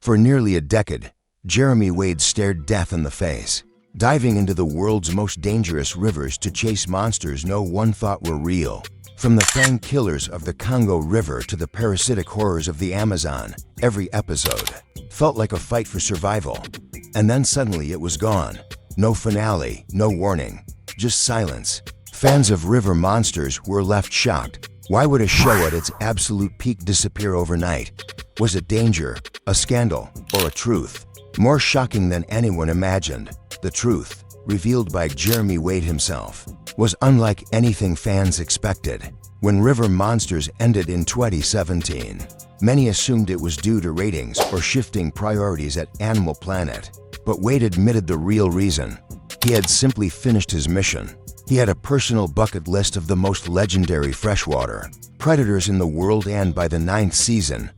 For nearly a decade, Jeremy Wade stared death in the face, diving into the world's most dangerous rivers to chase monsters no one thought were real. From the fang killers of the Congo River to the parasitic horrors of the Amazon, every episode felt like a fight for survival. And then suddenly it was gone. No finale, no warning, just silence. Fans of river monsters were left shocked. Why would a show at its absolute peak disappear overnight? Was it danger, a scandal, or a truth? More shocking than anyone imagined, the truth, revealed by Jeremy Wade himself, was unlike anything fans expected. When River Monsters ended in 2017, many assumed it was due to ratings or shifting priorities at Animal Planet. But Wade admitted the real reason. He had simply finished his mission. He had a personal bucket list of the most legendary freshwater predators in the world, and by the 9th season,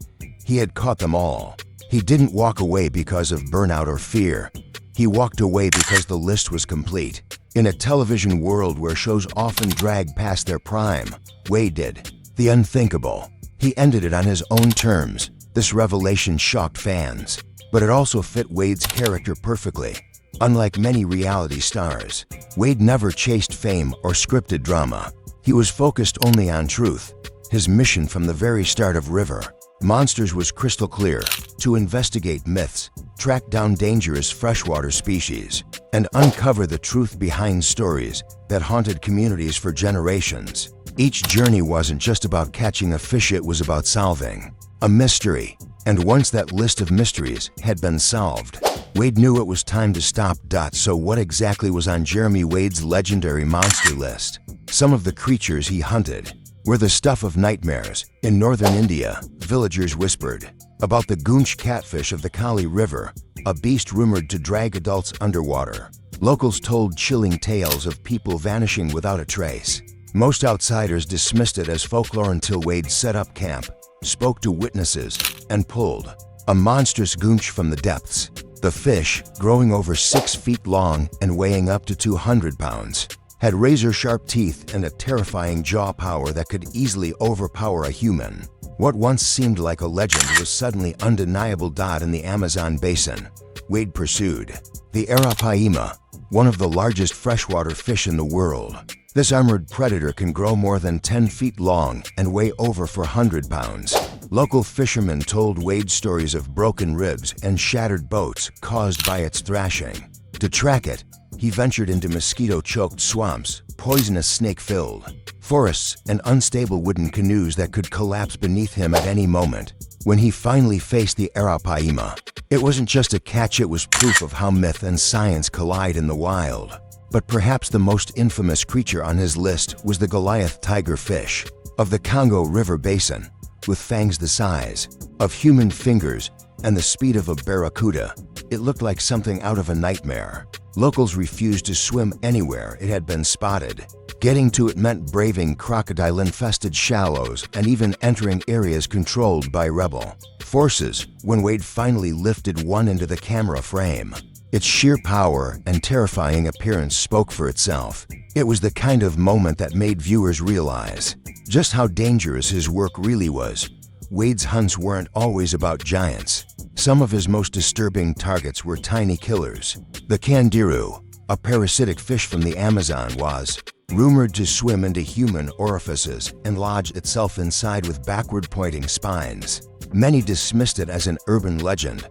he had caught them all. He didn't walk away because of burnout or fear. He walked away because the list was complete. In a television world where shows often drag past their prime, Wade did the unthinkable. He ended it on his own terms. This revelation shocked fans, but it also fit Wade's character perfectly. Unlike many reality stars, Wade never chased fame or scripted drama. He was focused only on truth. His mission from the very start of River Monsters was crystal clear: to investigate myths, track down dangerous freshwater species, and uncover the truth behind stories that haunted communities for generations. Each journey wasn't just about catching a fish, it was about solving a mystery. And once that list of mysteries had been solved, Wade knew it was time to stop. So what exactly was on Jeremy Wade's legendary monster list? Some of the creatures he hunted were the stuff of nightmares. In northern India, villagers whispered about the goonch catfish of the Kali River, a beast rumored to drag adults underwater. Locals told chilling tales of people vanishing without a trace. Most outsiders dismissed it as folklore until Wade set up camp, spoke to witnesses, and pulled a monstrous goonch from the depths. The fish, growing over 6 feet long and weighing up to 200 pounds, had razor-sharp teeth and a terrifying jaw power that could easily overpower a human. What once seemed like a legend was suddenly undeniable. In the Amazon basin, Wade pursued the arapaima, one of the largest freshwater fish in the world. This armored predator can grow more than 10 feet long and weigh over 400 pounds. Local fishermen told Wade stories of broken ribs and shattered boats caused by its thrashing. To track it, he ventured into mosquito-choked swamps, poisonous snake-filled forests, and unstable wooden canoes that could collapse beneath him at any moment. When he finally faced the arapaima, it wasn't just a catch, it was proof of how myth and science collide in the wild. But perhaps the most infamous creature on his list was the Goliath tigerfish of the Congo River basin. With fangs the size of human fingers and the speed of a barracuda, it looked like something out of a nightmare. Locals refused to swim anywhere it had been spotted. Getting to it meant braving crocodile-infested shallows and even entering areas controlled by rebel forces. When Wade finally lifted one into the camera frame, its sheer power and terrifying appearance spoke for itself. It was the kind of moment that made viewers realize just how dangerous his work really was. Wade's hunts weren't always about giants. Some of his most disturbing targets were tiny killers. The candiru, a parasitic fish from the Amazon, was rumored to swim into human orifices and lodge itself inside with backward-pointing spines. Many dismissed it as an urban legend,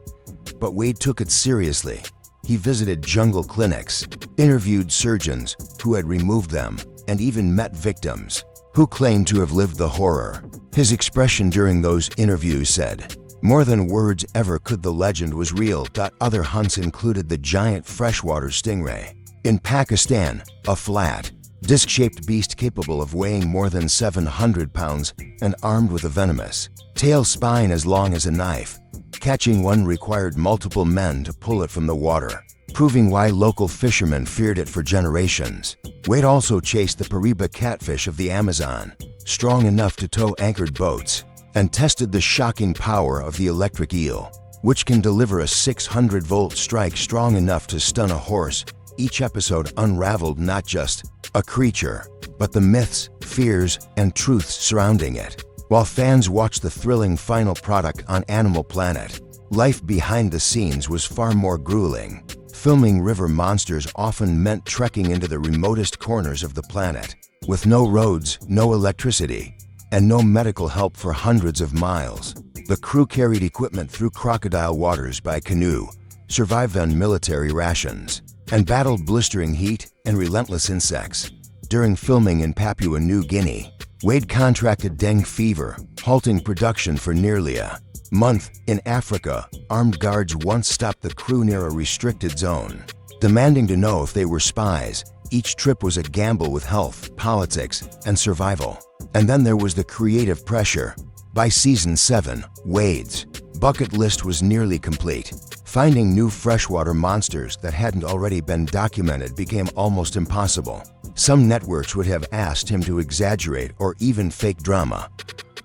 but Wade took it seriously. He visited jungle clinics, interviewed surgeons who had removed them, and even met victims who claimed to have lived the horror. His expression during those interviews said more than words ever could. The legend was real. Other hunts included the giant freshwater stingray. In Pakistan, a flat, disc-shaped beast capable of weighing more than 700 pounds and armed with a venomous tail spine as long as a knife. Catching one required multiple men to pull it from the water, proving why local fishermen feared it for generations. Wade also chased the Pariba catfish of the Amazon, strong enough to tow anchored boats, and tested the shocking power of the electric eel, which can deliver a 600-volt strike strong enough to stun a horse. Each episode unraveled not just a creature, but the myths, fears, and truths surrounding it. While fans watched the thrilling final product on Animal Planet, life behind the scenes was far more grueling. Filming river monsters often meant trekking into the remotest corners of the planet, with no roads, no electricity, and no medical help for hundreds of miles. The crew carried equipment through crocodile waters by canoe, survived on military rations, and battled blistering heat and relentless insects. During filming in Papua New Guinea, Wade contracted dengue fever, halting production for nearly a month. In Africa, armed guards once stopped the crew near a restricted zone, demanding to know if they were spies. Each trip was a gamble with health, politics, and survival. And then there was the creative pressure. By season 7, Wade's bucket list was nearly complete. Finding new freshwater monsters that hadn't already been documented became almost impossible. Some networks would have asked him to exaggerate or even fake drama.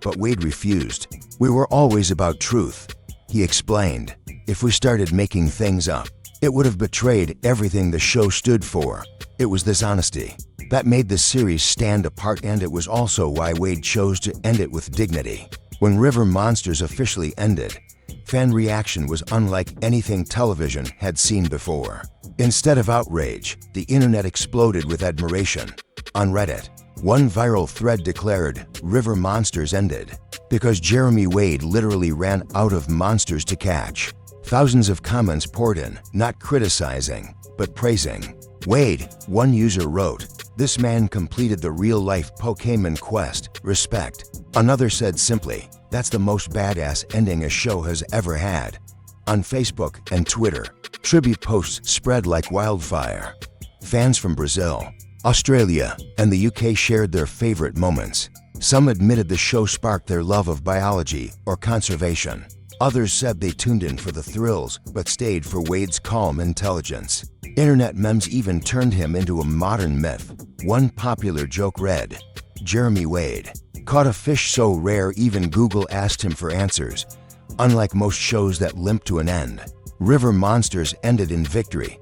But Wade refused. "We were always about truth," he explained. "If we started making things up, it would have betrayed everything the show stood for." It was this honesty that made the series stand apart, and it was also why Wade chose to end it with dignity. When River Monsters officially ended, fan reaction was unlike anything television had seen before. Instead of outrage, the internet exploded with admiration. On Reddit, one viral thread declared, "River Monsters ended because Jeremy Wade literally ran out of monsters to catch." Thousands of comments poured in, not criticizing, but praising Wade. One user wrote, "This man completed the real-life Pokémon quest, respect." Another said simply, "That's the most badass ending a show has ever had." On Facebook and Twitter, tribute posts spread like wildfire. Fans from Brazil, Australia, and the UK shared their favorite moments. Some admitted the show sparked their love of biology or conservation. Others said they tuned in for the thrills but stayed for Wade's calm intelligence. Internet memes even turned him into a modern myth. One popular joke read, "Jeremy Wade caught a fish so rare even Google asked him for answers." Unlike most shows that limp to an end, River Monsters ended in victory.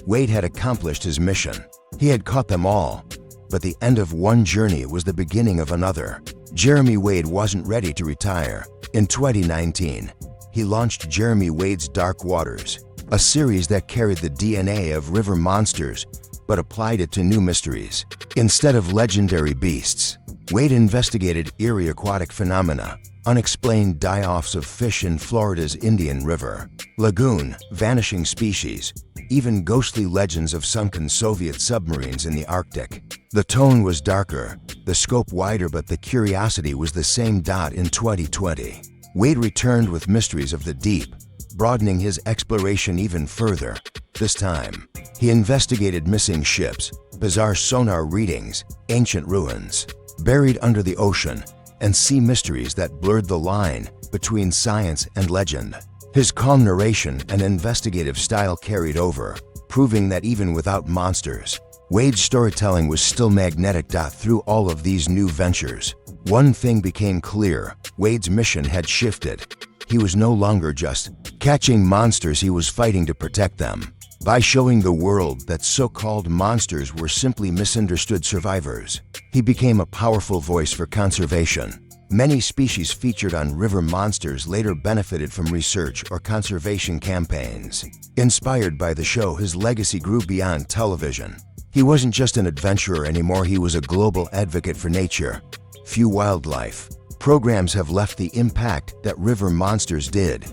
Wade had accomplished his mission. He had caught them all, but the end of one journey was the beginning of another. Jeremy Wade wasn't ready to retire. In 2019, he launched Jeremy Wade's Dark Waters, a series that carried the DNA of River Monsters but applied it to new mysteries. Instead of legendary beasts, Wade investigated eerie aquatic phenomena, unexplained die-offs of fish in Florida's Indian River lagoon, vanishing species, even ghostly legends of sunken Soviet submarines in the Arctic. The tone was darker, the scope wider, but the curiosity was the same. In 2020, Wade returned with Mysteries of the Deep, broadening his exploration even further. This time, he investigated missing ships, bizarre sonar readings, ancient ruins buried under the ocean, and sea mysteries that blurred the line between science and legend. His calm narration and investigative style carried over, proving that even without monsters, Wade's storytelling was still magnetic. Through all of these new ventures, one thing became clear: Wade's mission had shifted. He was no longer just catching monsters, he was fighting to protect them. By showing the world that so-called monsters were simply misunderstood survivors, he became a powerful voice for conservation. Many species featured on River Monsters later benefited from research or conservation campaigns. Inspired by the show, his legacy grew beyond television. He wasn't just an adventurer anymore, he was a global advocate for nature. Few wildlife programs have left the impact that River Monsters did.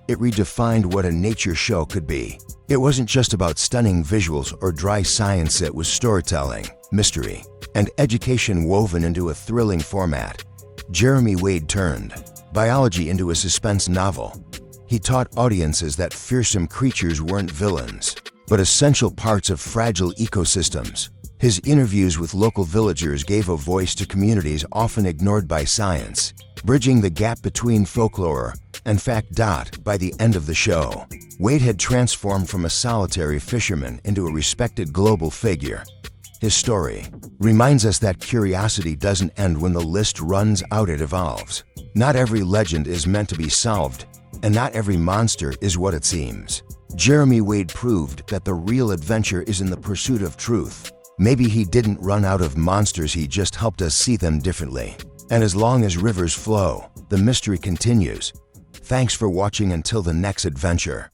It redefined what a nature show could be. It wasn't just about stunning visuals or dry science, it was storytelling, mystery, and education woven into a thrilling format. Jeremy Wade turned biology into a suspense novel. He taught audiences that fearsome creatures weren't villains, but essential parts of fragile ecosystems. His interviews with local villagers gave a voice to communities often ignored by science, bridging the gap between folklore and fact. By the end of the show, Wade had transformed from a solitary fisherman into a respected global figure. His story reminds us that curiosity doesn't end when the list runs out, it evolves. Not every legend is meant to be solved, and not every monster is what it seems. Jeremy Wade proved that the real adventure is in the pursuit of truth. Maybe he didn't run out of monsters, he just helped us see them differently. And as long as rivers flow, the mystery continues. Thanks for watching until the next adventure.